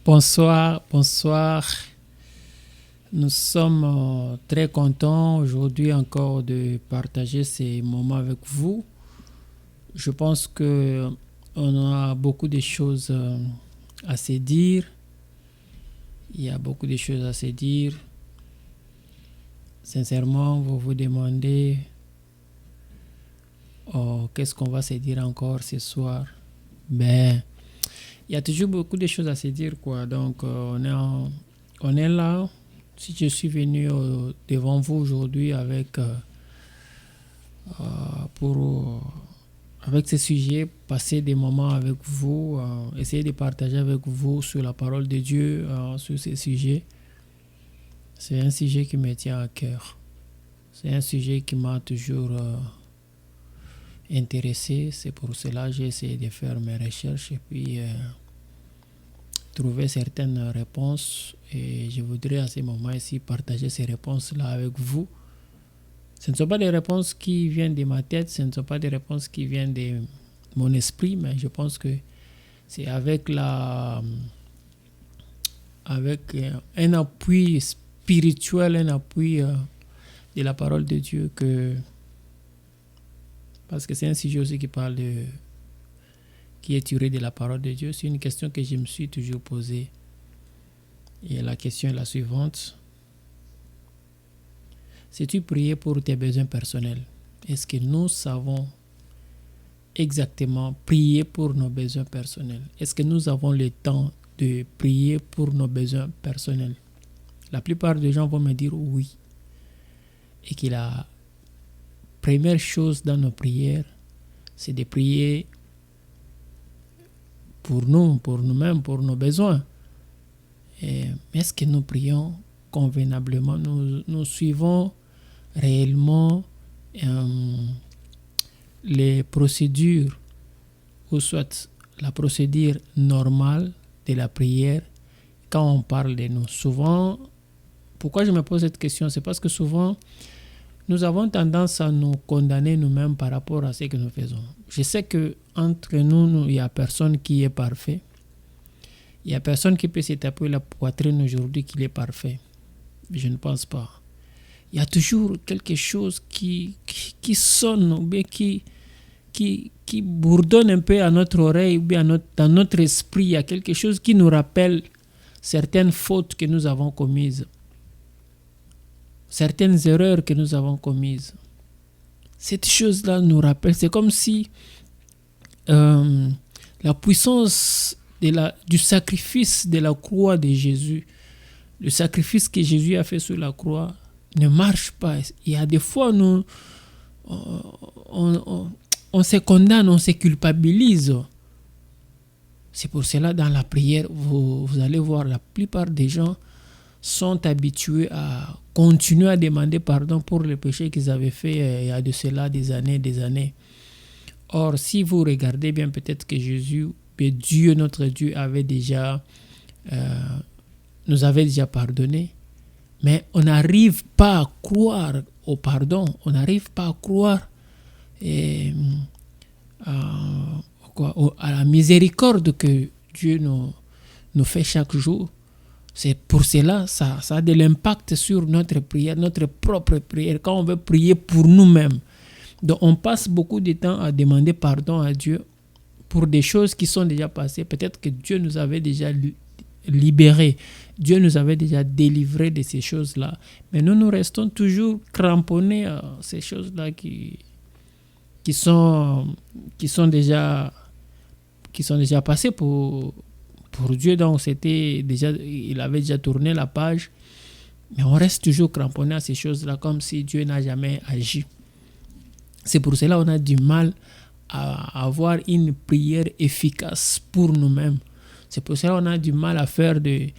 Bonsoir, bonsoir. Nous sommes très contents aujourd'hui encore de partager ces moments avec vous. Je pense que on a beaucoup de choses à se dire. Il y a beaucoup de choses à se dire. Sincèrement, vous vous demandez qu'est-ce qu'on va se dire encore ce soir. Ben, il y a toujours beaucoup de choses à se dire, quoi. Donc, on est là. Si je suis venu devant vous aujourd'hui avec ce sujet, passer des moments avec vous, essayer de partager avec vous sur la parole de Dieu, sur ces sujets. C'est un sujet qui me tient à cœur. C'est un sujet qui m'a toujours intéressé. C'est pour cela que j'ai essayé de faire mes recherches et puis trouver certaines réponses. Et je voudrais à ce moment ici partager ces réponses-là avec vous. Ce ne sont pas des réponses qui viennent de ma tête, ce ne sont pas des réponses qui viennent de mon esprit, mais je pense que c'est avec un appui spirituel, un appui de la parole de Dieu, parce que c'est un sujet aussi qui est tiré de la parole de Dieu. C'est une question que je me suis toujours posée. Et la question est la suivante. Sais-tu prier pour tes besoins personnels? Est-ce que nous savons exactement prier pour nos besoins personnels? Est-ce que nous avons le temps de prier pour nos besoins personnels? La plupart des gens vont me dire oui. Et que la première chose dans nos prières, c'est de prier pour nous, pour nous-mêmes, pour nos besoins. Mais est-ce que nous prions convenablement? Nous suivons réellement les procédures, ou soit la procédure normale de la prière quand on parle de nous. Souvent, pourquoi je me pose cette question? C'est parce que souvent, nous avons tendance à nous condamner nous-mêmes par rapport à ce que nous faisons. Je sais qu'entre nous, il n'y a personne qui est parfait. Il n'y a personne qui peut se taper la poitrine aujourd'hui qu'il est parfait. Je ne pense pas. Il y a toujours quelque chose qui sonne ou bien qui bourdonne un peu à notre oreille ou bien dans notre esprit. Il y a quelque chose qui nous rappelle certaines fautes que nous avons commises, certaines erreurs que nous avons commises. Cette chose-là nous rappelle, c'est comme si la puissance du sacrifice de la croix de Jésus, le sacrifice que Jésus a fait sur la croix, ne marche pas. Il y a des fois, on se condamne, on se culpabilise. C'est pour cela, dans la prière, vous allez voir, la plupart des gens sont habitués à continuer à demander pardon pour les péchés qu'ils avaient faits il y a de cela des années. Or, si vous regardez bien, peut-être que Dieu, notre Dieu, nous avait déjà pardonné. Mais on n'arrive pas à croire au pardon. On n'arrive pas à croire à la miséricorde que Dieu nous fait chaque jour. C'est pour cela, ça a de l'impact sur notre prière, notre propre prière, quand on veut prier pour nous-mêmes. Donc on passe beaucoup de temps à demander pardon à Dieu pour des choses qui sont déjà passées. Peut-être que Dieu nous avait déjà libérés. Dieu nous avait déjà délivrés de ces choses-là. Mais nous restons toujours cramponnés à ces choses-là qui sont déjà passées pour Dieu. Donc il avait déjà tourné la page. Mais on reste toujours cramponné à ces choses-là comme si Dieu n'a jamais agi. C'est pour cela qu'on a du mal à avoir une prière efficace pour nous-mêmes. C'est pour cela qu'on a du mal à faire des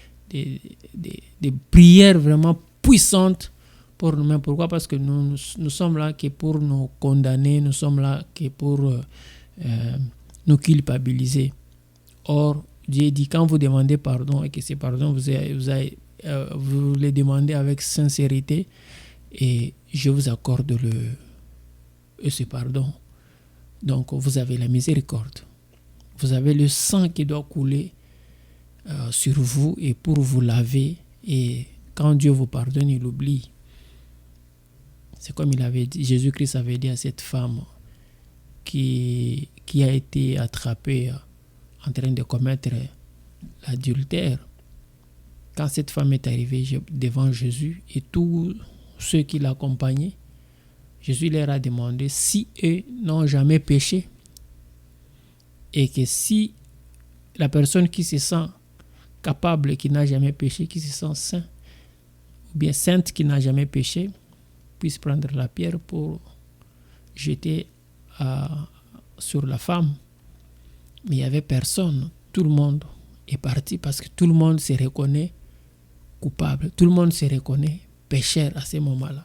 prières vraiment puissantes pour nous-mêmes. Pourquoi? Parce que nous sommes là que pour nous condamner, nous sommes là que pour nous culpabiliser. Or, Dieu dit, quand vous demandez pardon et que ce pardon, vous le demandez avec sincérité, et je vous accorde ce pardon. Donc, vous avez la miséricorde. Vous avez le sang qui doit couler sur vous et pour vous laver. Et quand Dieu vous pardonne, il oublie. C'est comme il avait dit, Jésus-Christ avait dit à cette femme qui a été attrapée en train de commettre l'adultère. Quand cette femme est arrivée devant Jésus et tous ceux qui l'accompagnaient, Jésus leur a demandé si eux n'ont jamais péché et que si la personne qui se sent capable, qui n'a jamais péché, qui se sent saint ou bien sainte, qui n'a jamais péché, puisse prendre la pierre pour jeter sur la femme. Mais il n'y avait personne. Tout le monde est parti parce que tout le monde se reconnaît coupable. Tout le monde se reconnaît pécheur à ce moment-là.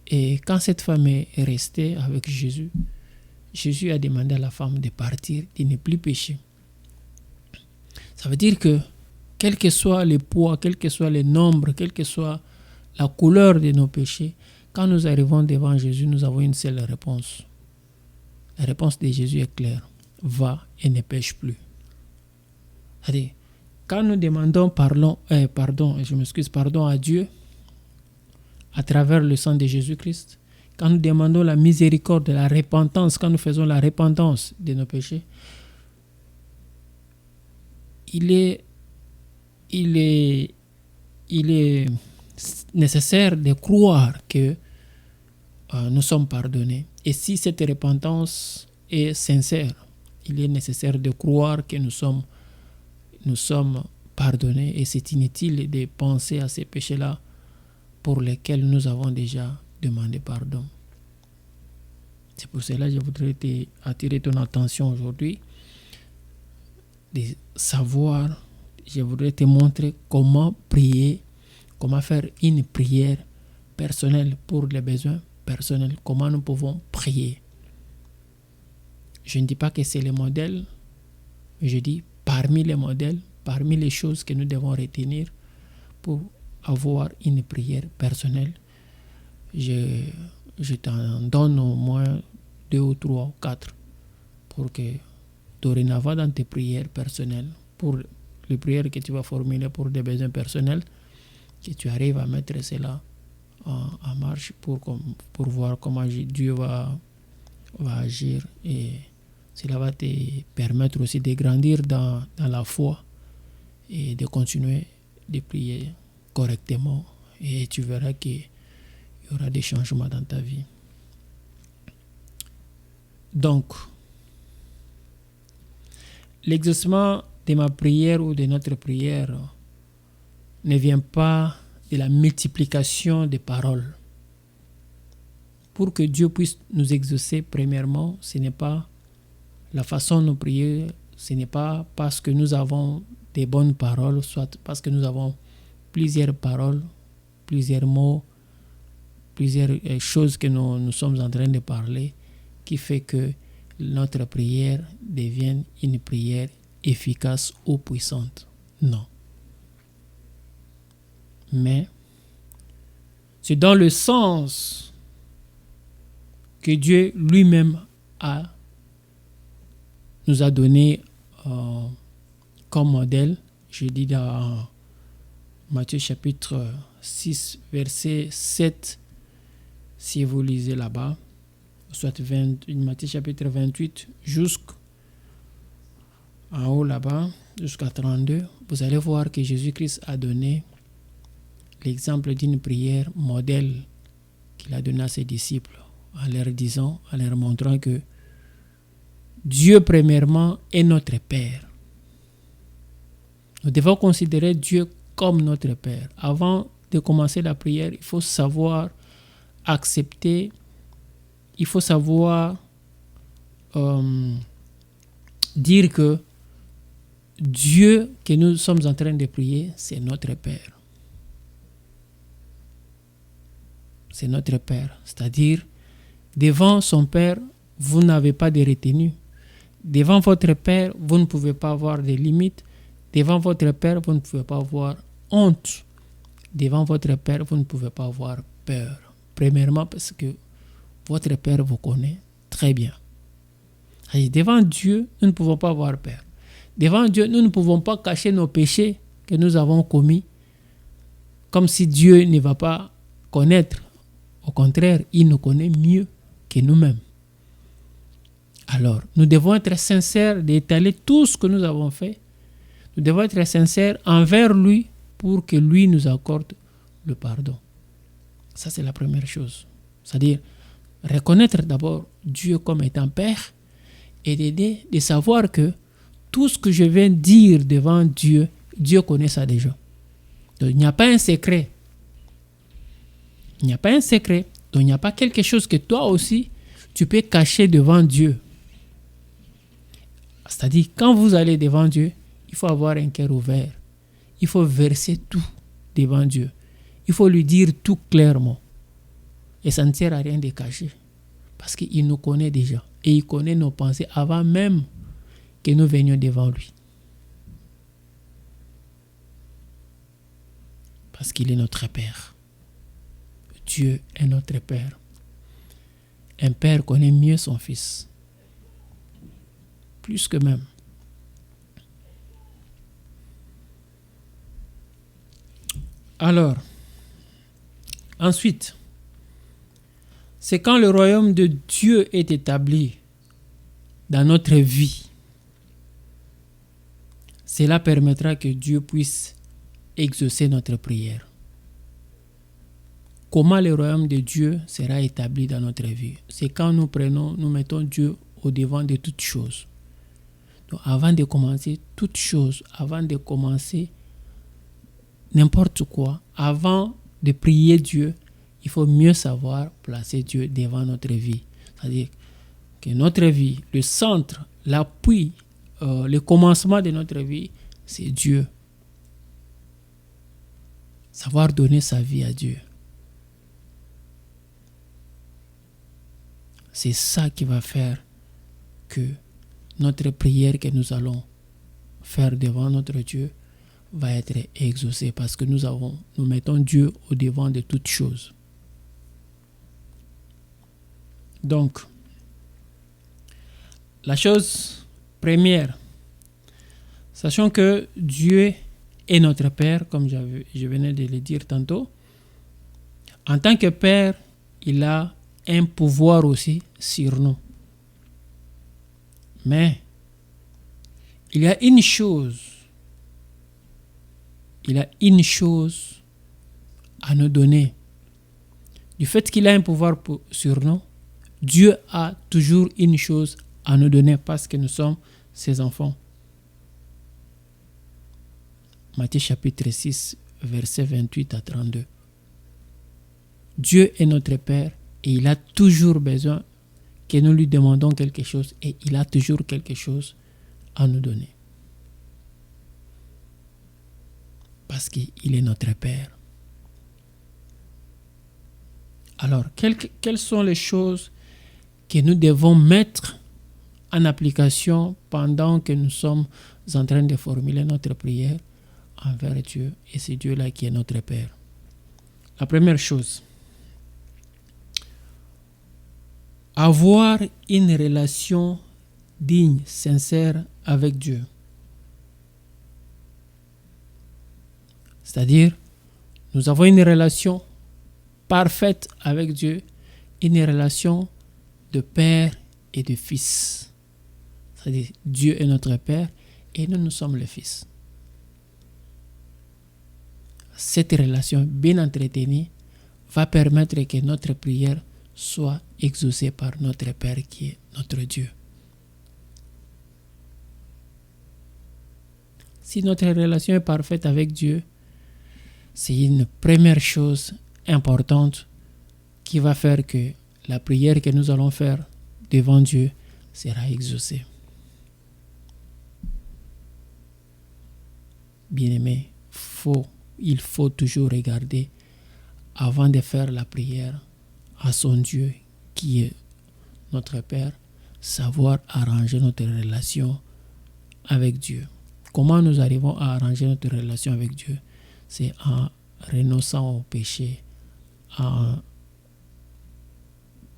Et quand cette femme est restée avec Jésus, Jésus a demandé à la femme de partir, de ne plus pécher. Ça veut dire que quel que soit le poids, quel que soit le nombre, quelle que soit la couleur de nos péchés, quand nous arrivons devant Jésus, nous avons une seule réponse. La réponse de Jésus est claire. Va et ne pêche plus. C'est-à-dire, quand nous demandons pardon à Dieu à travers le sang de Jésus-Christ, quand nous demandons la miséricorde, la repentance, quand nous faisons la repentance de nos péchés, il est nécessaire de croire que nous sommes pardonnés. Et si cette repentance est sincère, il est nécessaire de croire que nous sommes pardonnés. Et c'est inutile de penser à ces péchés-là pour lesquels nous avons déjà demandé pardon. C'est pour cela que je voudrais attirer ton attention aujourd'hui, de savoir, je voudrais te montrer comment prier, comment faire une prière personnelle pour les besoins personnels, comment nous pouvons prier. Je ne dis pas que c'est le modèle, mais je dis parmi les modèles, parmi les choses que nous devons retenir pour avoir une prière personnelle. Je t'en donne au moins 2 ou 3 ou 4 pour que dorénavant dans tes prières personnelles, pour les prières que tu vas formuler pour des besoins personnels, que tu arrives à mettre cela en marche pour voir comment Dieu va agir, et cela va te permettre aussi de grandir dans la foi et de continuer de prier correctement, et tu verras qu'il y aura des changements dans ta vie. Donc, l'exaucement de ma prière ou de notre prière ne vient pas de la multiplication des paroles. Pour que Dieu puisse nous exaucer, premièrement, ce n'est pas la façon de nous prier, ce n'est pas parce que nous avons des bonnes paroles, soit parce que nous avons plusieurs paroles, plusieurs mots, plusieurs choses que nous sommes en train de parler, qui fait que notre prière devienne une prière efficace ou puissante. Non. Mais c'est dans le sens que Dieu lui-même nous a donné comme modèle. Je dis dans Matthieu chapitre 6, verset 7, si vous lisez là-bas, soit Matthieu chapitre 28 jusqu'en haut là-bas, jusqu'à 32, vous allez voir que Jésus-Christ a donné l'exemple d'une prière modèle qu'il a donné à ses disciples, en leur montrant que Dieu premièrement est notre Père. Nous devons considérer Dieu comme notre Père. Avant de commencer la prière, il faut savoir accepter, il faut savoir dire que Dieu que nous sommes en train de prier, c'est notre Père. C'est notre Père. C'est-à-dire, devant son Père, vous n'avez pas de retenue. Devant votre Père, vous ne pouvez pas avoir de limites. Devant votre Père, vous ne pouvez pas avoir honte. Devant votre Père, vous ne pouvez pas avoir peur. Premièrement, parce que votre Père vous connaît très bien. Et devant Dieu, nous ne pouvons pas avoir peur. Devant Dieu, nous ne pouvons pas cacher nos péchés que nous avons commis comme si Dieu ne va pas connaître. Au contraire, il nous connaît mieux que nous-mêmes. Alors, nous devons être sincères d'étaler tout ce que nous avons fait. Nous devons être sincères envers lui pour que lui nous accorde le pardon. Ça, c'est la première chose. C'est-à-dire, reconnaître d'abord Dieu comme étant Père et de savoir que tout ce que je viens dire devant Dieu, Dieu connaît ça déjà. Donc, il n'y a pas un secret. Il n'y a pas un secret. Donc, il n'y a pas quelque chose que toi aussi, tu peux cacher devant Dieu. C'est-à-dire, quand vous allez devant Dieu, il faut avoir un cœur ouvert. Il faut verser tout devant Dieu. Il faut lui dire tout clairement. Et ça ne sert à rien de cacher. Parce qu'il nous connaît déjà. Et il connaît nos pensées avant même que nous venions devant lui. Parce qu'il est notre Père. Dieu est notre Père. Un père connaît mieux son fils. Plus que même. Alors, ensuite, c'est quand le royaume de Dieu est établi dans notre vie. Cela permettra que Dieu puisse exaucer notre prière. Comment le royaume de Dieu sera établi dans notre vie? C'est quand nous mettons Dieu au devant de toutes choses. Donc, avant de commencer toutes choses, avant de commencer n'importe quoi, avant de prier Dieu, il faut mieux savoir placer Dieu devant notre vie. C'est-à-dire que notre vie, le centre, l'appui, le commencement de notre vie, c'est Dieu. Savoir donner sa vie à Dieu. C'est ça qui va faire que notre prière que nous allons faire devant notre Dieu va être exaucée parce que nous mettons Dieu au devant de toutes choses. Donc, la chose première, sachant que Dieu est notre Père, comme je venais de le dire tantôt, en tant que Père, il a un pouvoir aussi sur nous. Mais, il y a une chose à nous donner. Du fait qu'il a un pouvoir sur nous, Dieu a toujours une chose à nous donner parce que nous sommes ses enfants. Matthieu chapitre 6, versets 28 à 32. Dieu est notre Père et il a toujours besoin que nous lui demandons quelque chose et il a toujours quelque chose à nous donner. Parce qu'il est notre Père. Alors, quelles sont les choses que nous devons mettre en application pendant que nous sommes en train de formuler notre prière envers Dieu, et c'est Dieu-là qui est notre Père? La première chose, avoir une relation digne, sincère avec Dieu. C'est-à-dire, nous avons une relation parfaite avec Dieu, une relation de père et de fils. C'est-à-dire, Dieu est notre Père et nous sommes les fils. Cette relation bien entretenue va permettre que notre prière soit exaucée par notre Père qui est notre Dieu. Si notre relation est parfaite avec Dieu, c'est une première chose importante qui va faire que la prière que nous allons faire devant Dieu sera exaucée. Bien-aimé, il faut toujours regarder avant de faire la prière à son Dieu qui est notre Père, savoir arranger notre relation avec Dieu. Comment nous arrivons à arranger notre relation avec Dieu? C'est en renonçant au péché, en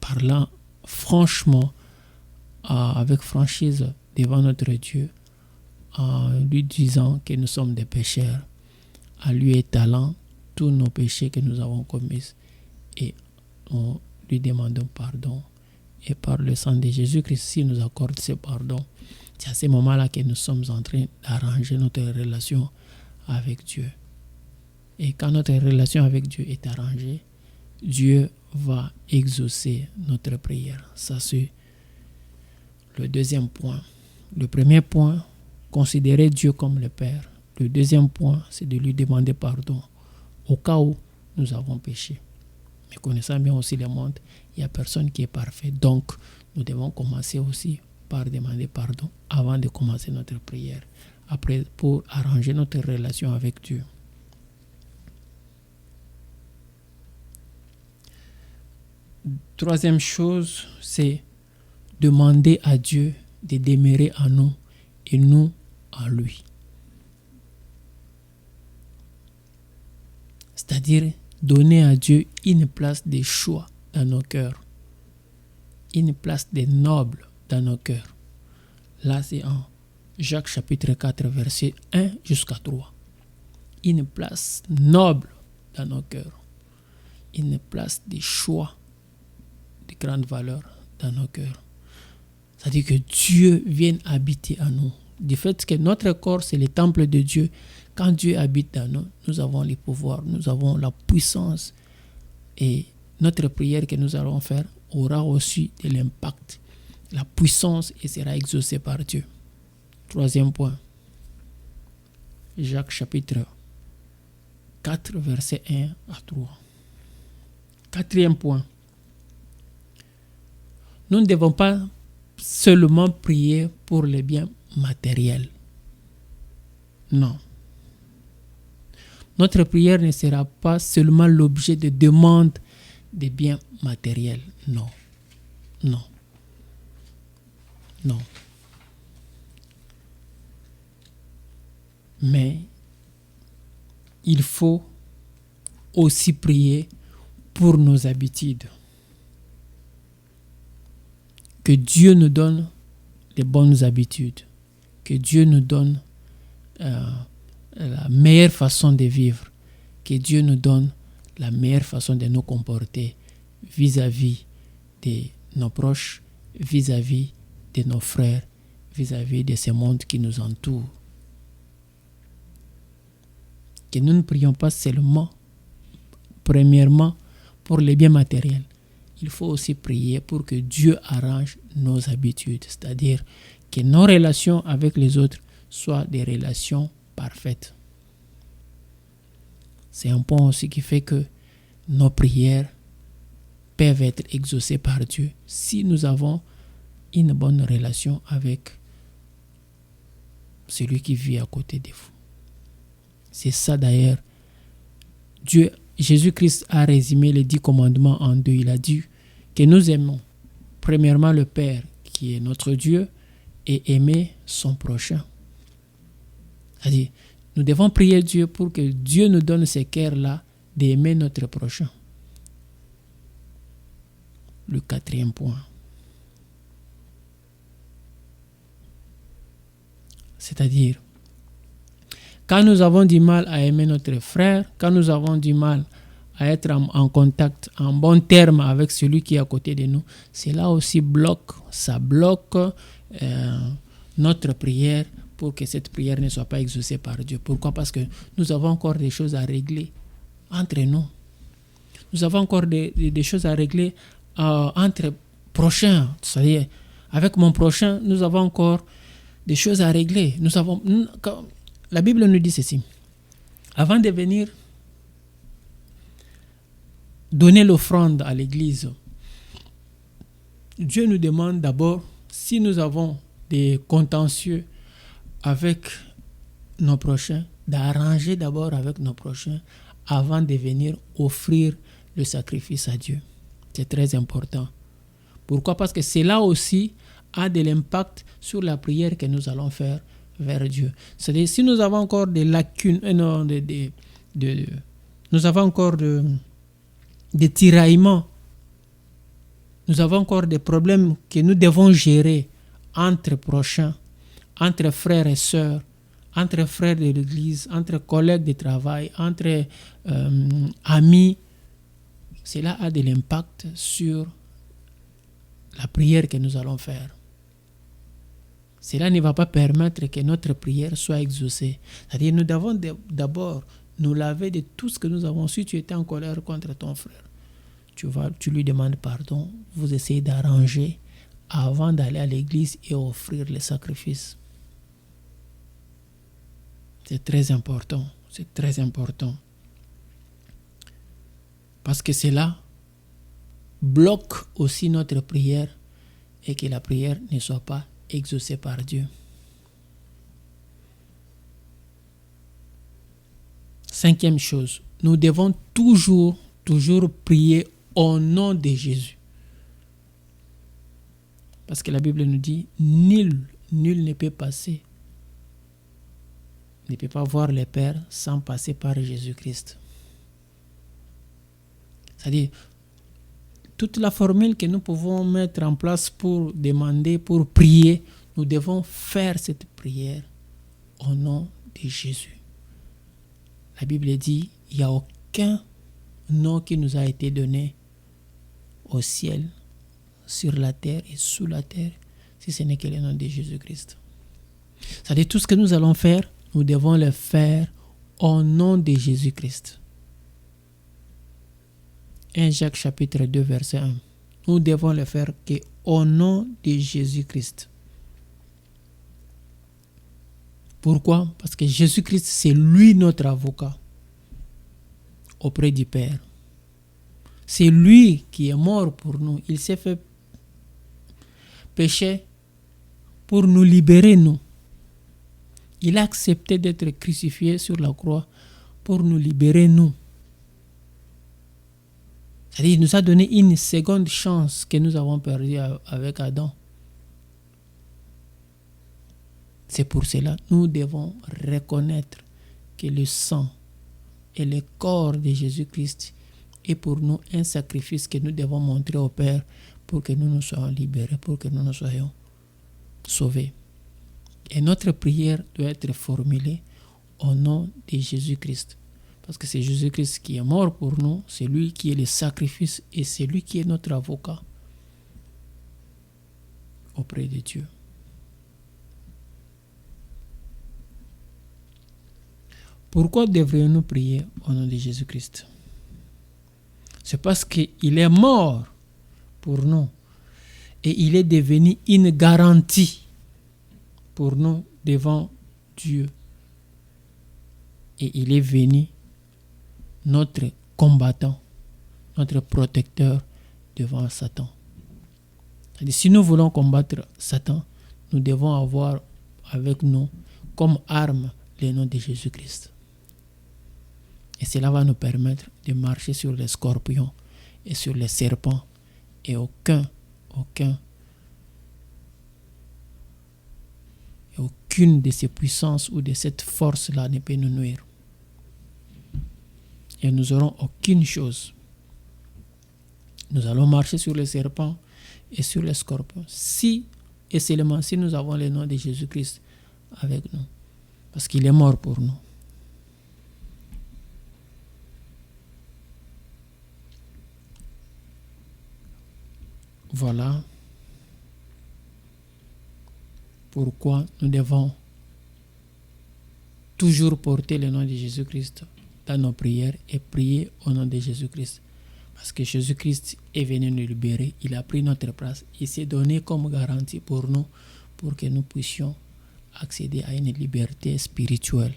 parlant franchement, avec franchise devant notre Dieu, en lui disant que nous sommes des pécheurs, en lui étalant tous nos péchés que nous avons commis et en lui demandons pardon. Et par le sang de Jésus-Christ, s'il nous accorde ce pardon, c'est à ce moment-là que nous sommes en train d'arranger notre relation avec Dieu. Et quand notre relation avec Dieu est arrangée, Dieu va exaucer notre prière. Ça, c'est le deuxième point. Le premier point, considérer Dieu comme le Père. Le deuxième point, c'est de lui demander pardon au cas où nous avons péché. Mais connaissant bien aussi le monde, il n'y a personne qui est parfait. Donc, nous devons commencer aussi par demander pardon avant de commencer notre prière. Après, pour arranger notre relation avec Dieu. Troisième chose, c'est demander à Dieu de demeurer en nous et nous en lui. C'est-à-dire donner à Dieu une place de choix dans nos cœurs, une place de noble dans nos cœurs. Là, c'est en Jacques chapitre 4, verset 1 jusqu'à 3. Une place noble dans nos cœurs, une place de choix de grande valeur dans nos cœurs. C'est-à-dire que Dieu vienne habiter en nous. Du fait que notre corps, c'est le temple de Dieu. Quand Dieu habite dans nous, nous avons les pouvoirs, nous avons la puissance. Et notre prière que nous allons faire aura aussi de l'impact, la puissance, et sera exaucée par Dieu. Troisième point. Jacques chapitre 4, verset 1 à 3. Quatrième point. Nous ne devons pas seulement prier pour les biens matériels. Non. Notre prière ne sera pas seulement l'objet de demandes des biens matériels. Non. Non. Non. Mais il faut aussi prier pour nos habitudes. Que Dieu nous donne les bonnes habitudes. Que Dieu nous donne la meilleure façon de vivre. Que Dieu nous donne la meilleure façon de nous comporter vis-à-vis de nos proches, vis-à-vis de nos frères, vis-à-vis de ce monde qui nous entoure. Que nous ne prions pas seulement, premièrement, pour les biens matériels. Il faut aussi prier pour que Dieu arrange nos habitudes, c'est-à-dire que nos relations avec les autres soient des relations parfaites. C'est un point aussi qui fait que nos prières peuvent être exaucées par Dieu si nous avons une bonne relation avec celui qui vit à côté de vous. C'est ça d'ailleurs. Jésus-Christ a résumé les 10 commandements en 2. Il a dit que nous aimons premièrement le Père qui est notre Dieu et aimer son prochain. C'est-à-dire, nous devons prier Dieu pour que Dieu nous donne ce cœur-là d'aimer notre prochain. Le quatrième point. C'est-à-dire, quand nous avons du mal à aimer notre frère, quand nous avons du mal à être en contact, en bon terme avec celui qui est à côté de nous, cela aussi bloque notre prière pour que cette prière ne soit pas exaucée par Dieu. Pourquoi? Parce que nous avons encore des choses à régler entre nous. Nous avons encore des choses à régler entre prochains. C'est-à-dire, avec mon prochain, nous avons encore des choses à régler. La Bible nous dit ceci. Avant de venir donner l'offrande à l'église, Dieu nous demande d'abord, si nous avons des contentieux avec nos prochains, d'arranger d'abord avec nos prochains avant de venir offrir le sacrifice à Dieu. C'est très important. Pourquoi? Parce que cela aussi a de l'impact sur la prière que nous allons faire vers Dieu. C'est-à-dire, si nous avons encore des lacunes, nous avons encore des tiraillements, nous avons encore des problèmes que nous devons gérer entre prochains, entre frères et sœurs, entre frères de l'Église, entre collègues de travail, entre amis, cela a de l'impact sur la prière que nous allons faire. Cela ne va pas permettre que notre prière soit exaucée. C'est-à-dire, nous devons d'abord nous laver de tout ce que nous avons. Si tu étais en colère contre ton frère, tu lui demandes pardon, vous essayez d'arranger avant d'aller à l'église et offrir les sacrifices. C'est très important. C'est très important. Parce que cela bloque aussi notre prière et que la prière ne soit pas exaucée par Dieu. Cinquième chose, nous devons toujours prier au nom de Jésus. Parce que la Bible nous dit, nul ne peut passer, ne peut pas voir le Père sans passer par Jésus-Christ. C'est-à-dire, toute la formule que nous pouvons mettre en place pour demander, pour prier, nous devons faire cette prière au nom de Jésus. La Bible dit, il n'y a aucun nom qui nous a été donné au ciel, sur la terre et sous la terre, si ce n'est que le nom de Jésus-Christ. C'est-à-dire, tout ce que nous allons faire, nous devons le faire au nom de Jésus-Christ. 1 Jacques chapitre 2 verset 1. Nous devons le faire qu'au nom de Jésus-Christ. Pourquoi? Parce que Jésus-Christ, c'est lui notre avocat auprès du Père. C'est lui qui est mort pour nous. Il s'est fait péché pour nous libérer, nous. Il a accepté d'être crucifié sur la croix pour nous libérer, nous. C'est-à-dire, il nous a donné une seconde chance que nous avons perdue avec Adam. C'est pour cela que nous devons reconnaître que le sang et le corps de Jésus-Christ est pour nous un sacrifice que nous devons montrer au Père pour que nous nous soyons libérés, pour que nous nous soyons sauvés. Et notre prière doit être formulée au nom de Jésus-Christ. Parce que c'est Jésus-Christ qui est mort pour nous, c'est lui qui est le sacrifice et c'est lui qui est notre avocat auprès de Dieu. Pourquoi devrions-nous prier au nom de Jésus-Christ? C'est parce qu'il est mort pour nous et il est devenu une garantie pour nous devant Dieu. Et il est venu notre combattant, notre protecteur devant Satan. C'est-à-dire, si nous voulons combattre Satan, nous devons avoir avec nous comme arme le nom de Jésus-Christ. Et cela va nous permettre de marcher sur les scorpions et sur les serpents. Et aucune de ces puissances ou de cette force-là ne peut nous nuire. Et nous n'aurons aucune chose. Nous allons marcher sur les serpents et sur les scorpions. Si et seulement si nous avons le nom de Jésus-Christ avec nous. Parce qu'il est mort pour nous. Voilà pourquoi nous devons toujours porter le nom de Jésus-Christ dans nos prières et prier au nom de Jésus-Christ. Parce que Jésus-Christ est venu nous libérer, il a pris notre place, il s'est donné comme garantie pour nous, pour que nous puissions accéder à une liberté spirituelle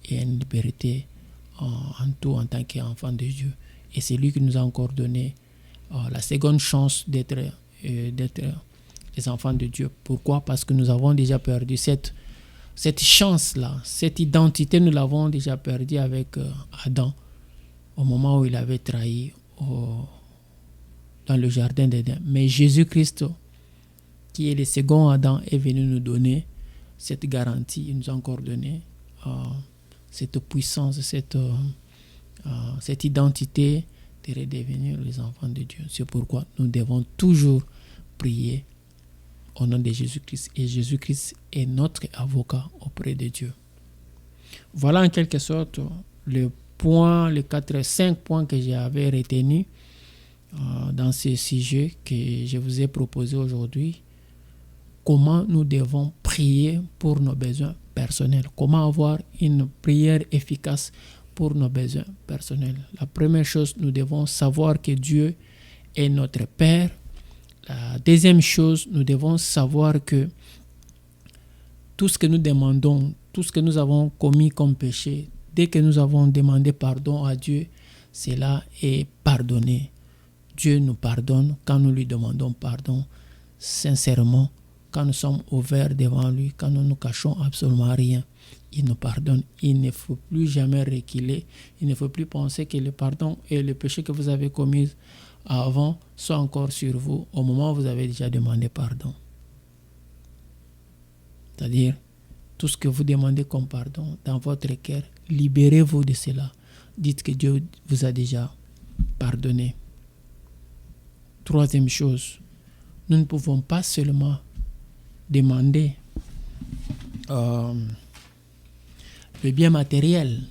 et à une liberté en tout en tant qu'enfant de Dieu. Et c'est lui qui nous a encore donné la seconde chance d'être les enfants de Dieu. Pourquoi? Parce que nous avons déjà perdu cette chance-là, cette identité, nous l'avons déjà perdue avec Adam au moment où il avait trahi dans le jardin d'Éden. Mais Jésus-Christ, qui est le second Adam, est venu nous donner cette garantie. Il nous a encore donné cette puissance, cette identité de redevenir les enfants de Dieu. C'est pourquoi nous devons toujours prier au nom de Jésus-Christ. Et Jésus-Christ est notre avocat auprès de Dieu. Voilà en quelque sorte les 5 points que j'avais retenus dans ce sujet que je vous ai proposé aujourd'hui. Comment nous devons prier pour nos besoins personnels. Comment avoir une prière efficace pour nos besoins personnels. La première chose, nous devons savoir que Dieu est notre Père. La deuxième chose, nous devons savoir que tout ce que nous demandons, tout ce que nous avons commis comme péché, dès que nous avons demandé pardon à Dieu, cela est pardonné. Dieu nous pardonne quand nous lui demandons pardon sincèrement, quand nous sommes ouverts devant lui, quand nous ne nous cachons absolument rien. Il nous pardonne. Il ne faut plus jamais reculer. Il ne faut plus penser que le pardon et le péché que vous avez commis avant sont encore sur vous au moment où vous avez déjà demandé pardon. C'est-à-dire, tout ce que vous demandez comme pardon dans votre cœur, libérez-vous de cela. Dites que Dieu vous a déjà pardonné. Troisième chose, nous ne pouvons pas seulement demander le bien matériel.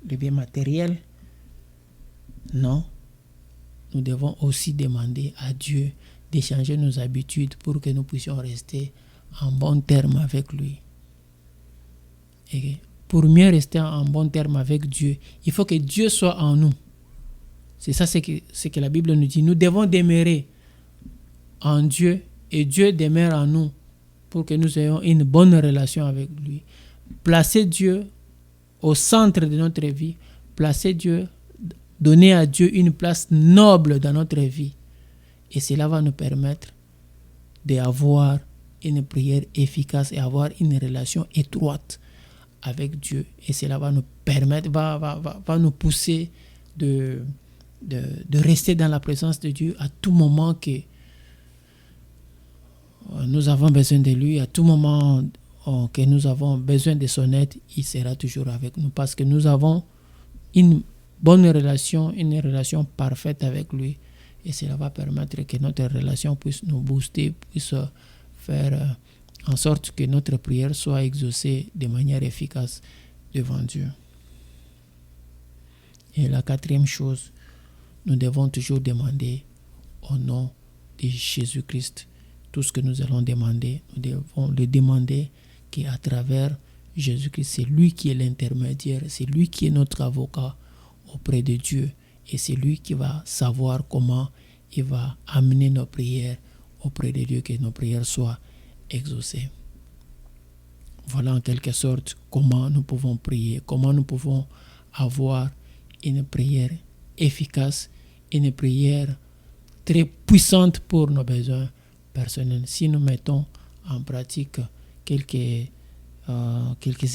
Le bien matériel, non. Nous devons aussi demander à Dieu d'échanger nos habitudes pour que nous puissions rester en bon terme avec lui. Et pour mieux rester en bon terme avec Dieu, il faut que Dieu soit en nous. C'est ça ce que la Bible nous dit. Nous devons demeurer en Dieu et Dieu demeure en nous pour que nous ayons une bonne relation avec lui. Placer Dieu au centre de notre vie, placer Dieu, donner à Dieu une place noble dans notre vie. Et cela va nous permettre d'avoir une prière efficace et avoir une relation étroite avec Dieu. Et cela va nous permettre, va nous pousser de rester dans la présence de Dieu à tout moment que nous avons besoin de lui, à tout moment que nous avons besoin de son aide, il sera toujours avec nous parce que nous avons une bonne relation, une relation parfaite avec lui. Et cela va permettre que notre relation puisse nous booster, puisse faire en sorte que notre prière soit exaucée de manière efficace devant Dieu. Et la quatrième chose, nous devons toujours demander au nom de Jésus-Christ. Tout ce que nous allons demander, nous devons le demander qu'à travers Jésus-Christ, c'est lui qui est l'intermédiaire, c'est lui qui est notre avocat auprès de Dieu et c'est lui qui va savoir comment il va amener nos prières auprès de Dieu, que nos prières soient exaucées. Voilà en quelque sorte comment nous pouvons prier, comment nous pouvons avoir une prière efficace, une prière très puissante pour nos besoins personnels. Si nous mettons en pratique quelques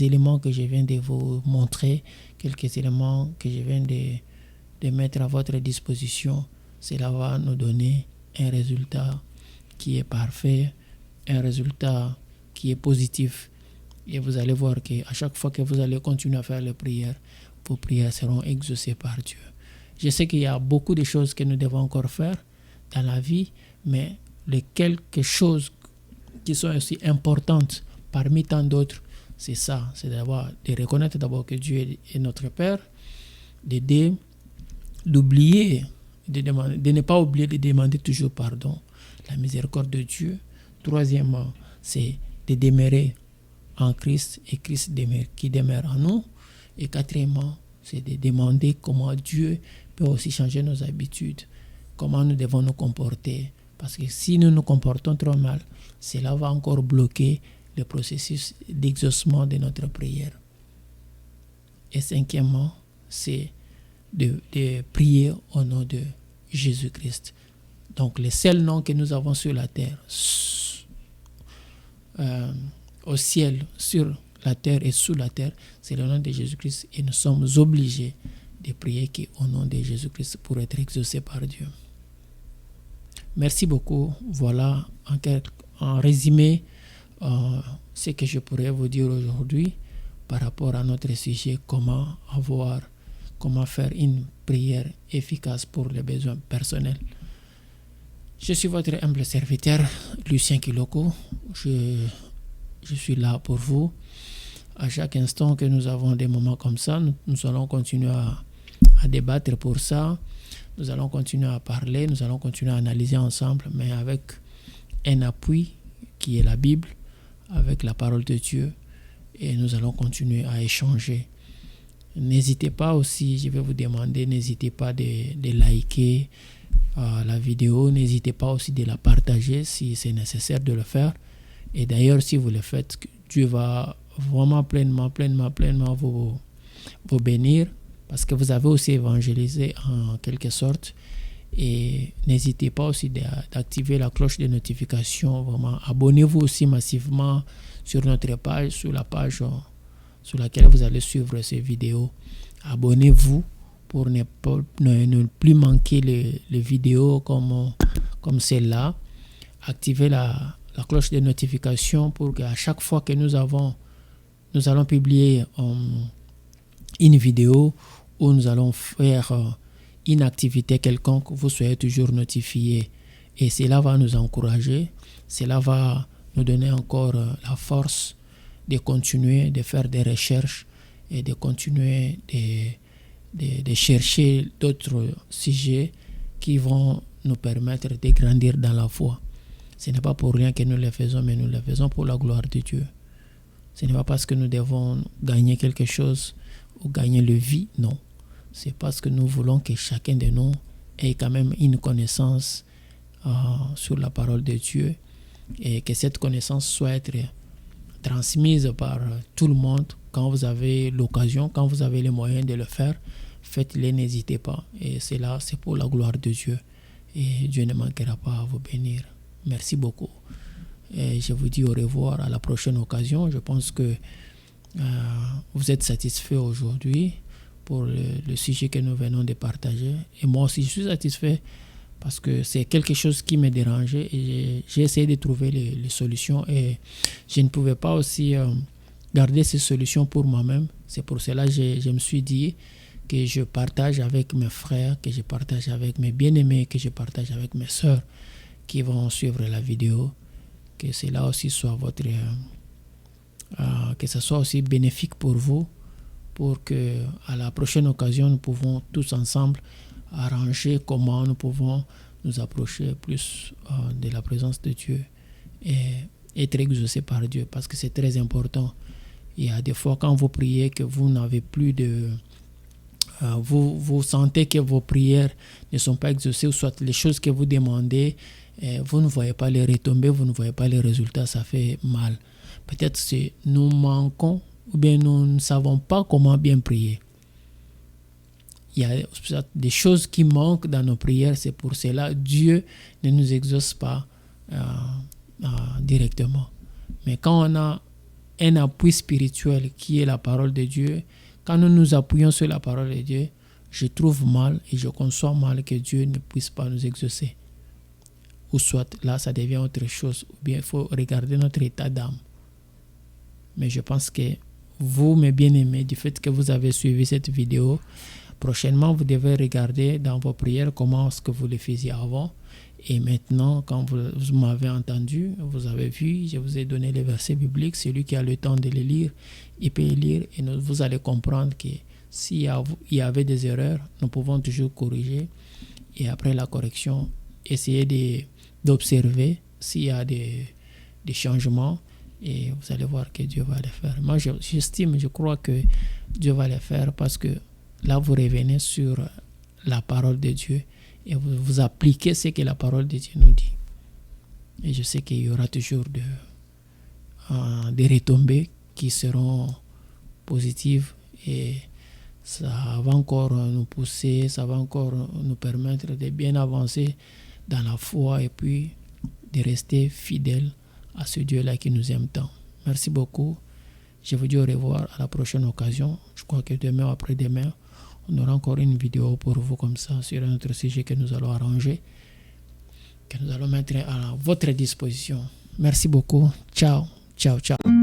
éléments que je viens de vous montrer, quelques éléments que je viens de mettre à votre disposition, cela va nous donner un résultat qui est parfait, un résultat qui est positif. Et vous allez voir qu'à chaque fois que vous allez continuer à faire les prières, vos prières seront exaucées par Dieu. Je sais qu'il y a beaucoup de choses que nous devons encore faire dans la vie, mais les quelques choses qui sont aussi importantes parmi tant d'autres, c'est ça, c'est de reconnaître d'abord que Dieu est notre Père, d'oublier, de ne pas oublier de demander toujours pardon, la miséricorde de Dieu. Troisièmement, c'est de demeurer en Christ et Christ qui demeure en nous. Et quatrièmement, c'est de demander comment Dieu peut aussi changer nos habitudes, comment nous devons nous comporter. Parce que si nous nous comportons trop mal, cela va encore bloquer le processus d'exaucement de notre prière. Et cinquièmement, c'est de prier au nom de Jésus-Christ. Donc, le seul nom que nous avons sur la terre, au ciel, sur la terre et sous la terre, c'est le nom de Jésus-Christ. Et nous sommes obligés de prier au nom de Jésus-Christ pour être exaucés par Dieu. Merci beaucoup. Voilà en résumé ce que je pourrais vous dire aujourd'hui par rapport à notre sujet, comment faire une prière efficace pour les besoins personnels. Je suis votre humble serviteur, Lucien Kiloko. Je suis là pour vous. à chaque instant que nous avons des moments comme ça, nous allons continuer à débattre pour ça. Nous allons continuer à parler, nous allons continuer à analyser ensemble, mais avec un appui qui est la Bible, avec la parole de Dieu, et nous allons continuer à échanger. N'hésitez pas aussi, je vais vous demander, n'hésitez pas de liker la vidéo, n'hésitez pas aussi de la partager si c'est nécessaire de le faire. Et d'ailleurs, si vous le faites, Dieu va vraiment pleinement vous bénir, parce que vous avez aussi évangélisé en quelque sorte. Et n'hésitez pas aussi d'activer la cloche de notification. Vraiment, abonnez-vous aussi massivement sur notre page, sur la page sur laquelle vous allez suivre ces vidéos. Abonnez-vous pour ne plus manquer les vidéos comme celle-là. Activez la cloche de notification pour qu'à chaque fois que nous allons publier une vidéo où nous allons faire une activité quelconque, vous soyez toujours notifié. Et cela va nous encourager, cela va nous donner encore la force de continuer, de faire des recherches et de continuer de chercher d'autres sujets qui vont nous permettre de grandir dans la foi. Ce n'est pas pour rien que nous le faisons, mais nous le faisons pour la gloire de Dieu. Ce n'est pas parce que nous devons gagner quelque chose ou gagner le vie, non. C'est parce que nous voulons que chacun de nous ait quand même une connaissance sur la parole de Dieu et que cette connaissance soit transmise par tout le monde. Quand vous avez l'occasion, quand vous avez les moyens de le faire, faites-le, n'hésitez pas. Et c'est là, c'est pour la gloire de Dieu. Et Dieu ne manquera pas à vous bénir. Merci beaucoup. Et je vous dis au revoir à la prochaine occasion. Je pense que vous êtes satisfait aujourd'hui pour le sujet que nous venons de partager. Et moi aussi, je suis satisfait parce que c'est quelque chose qui me dérangeait et j'ai essayé de trouver les solutions et je ne pouvais pas aussi garder ces solutions pour moi-même. C'est pour cela que je me suis dit que je partage avec mes frères, que je partage avec mes bien-aimés, que je partage avec mes sœurs qui vont suivre la vidéo, que cela aussi soit que ce soit aussi bénéfique pour vous, pour que à la prochaine occasion nous pouvons tous ensemble arranger comment nous pouvons nous approcher plus de la présence de Dieu et être exaucés par Dieu, parce que c'est très important. Il y a des fois quand vous priez que vous n'avez plus de vous sentez que vos prières ne sont pas exaucées, ou soit les choses que vous demandez, vous ne voyez pas les retombées, vous ne voyez pas les résultats, ça fait mal. Peut-être que nous manquons ou bien nous ne savons pas comment bien prier. Il y a des choses qui manquent dans nos prières, c'est pour cela que Dieu ne nous exauce pas directement. Mais quand on a un appui spirituel qui est la parole de Dieu, quand nous nous appuyons sur la parole de Dieu, je trouve mal et je conçois mal que Dieu ne puisse pas nous exaucer. Ou soit là, ça devient autre chose. Ou bien il faut regarder notre état d'âme. Mais je pense que vous, mes bien-aimés, du fait que vous avez suivi cette vidéo, prochainement, vous devez regarder dans vos prières comment est-ce que vous le faisiez avant. Et maintenant, quand vous m'avez entendu, vous avez vu, je vous ai donné les versets bibliques. Celui qui a le temps de les lire, il peut les lire. Et vous allez comprendre que s'il y avait des erreurs, nous pouvons toujours corriger. Et après la correction, essayer d'observer s'il y a des changements. Et vous allez voir que Dieu va le faire. Moi, j'estime, je crois que Dieu va le faire, parce que là, vous revenez sur la parole de Dieu et vous appliquez ce que la parole de Dieu nous dit. Et je sais qu'il y aura toujours des retombées qui seront positives et ça va encore nous pousser, ça va encore nous permettre de bien avancer dans la foi et puis de rester fidèles à ce Dieu-là qui nous aime tant. Merci beaucoup. Je vous dis au revoir à la prochaine occasion. Je crois que demain ou après-demain, on aura encore une vidéo pour vous comme ça sur un autre sujet que nous allons arranger, que nous allons mettre à votre disposition. Merci beaucoup. Ciao, ciao, ciao.